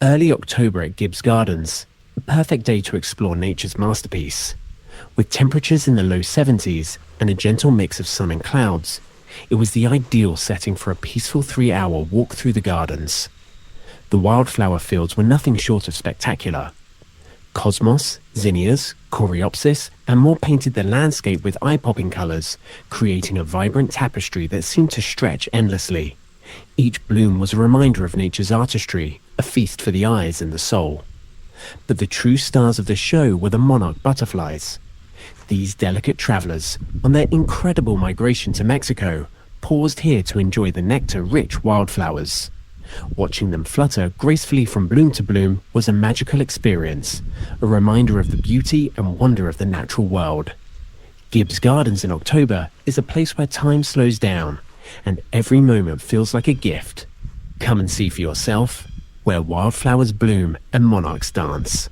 Early October at Gibbs Gardens, a perfect day to explore nature's masterpiece. With temperatures in the low 70s and a gentle mix of sun and clouds, it was the ideal setting for a peaceful 3-hour walk through the gardens. The wildflower fields were nothing short of spectacular. Cosmos, zinnias, coreopsis, and more painted the landscape with eye-popping colours, creating a vibrant tapestry that seemed to stretch endlessly. Each bloom was a reminder of nature's artistry, a feast for the eyes and the soul. But the true stars of the show were the monarch butterflies. These delicate travellers, on their incredible migration to Mexico, paused here to enjoy the nectar-rich wildflowers. Watching them flutter gracefully from bloom to bloom was a magical experience, a reminder of the beauty and wonder of the natural world. Gibbs Gardens in October is a place where time slows down, and every moment feels like a gift. Come and see for yourself, where wildflowers bloom and monarchs dance.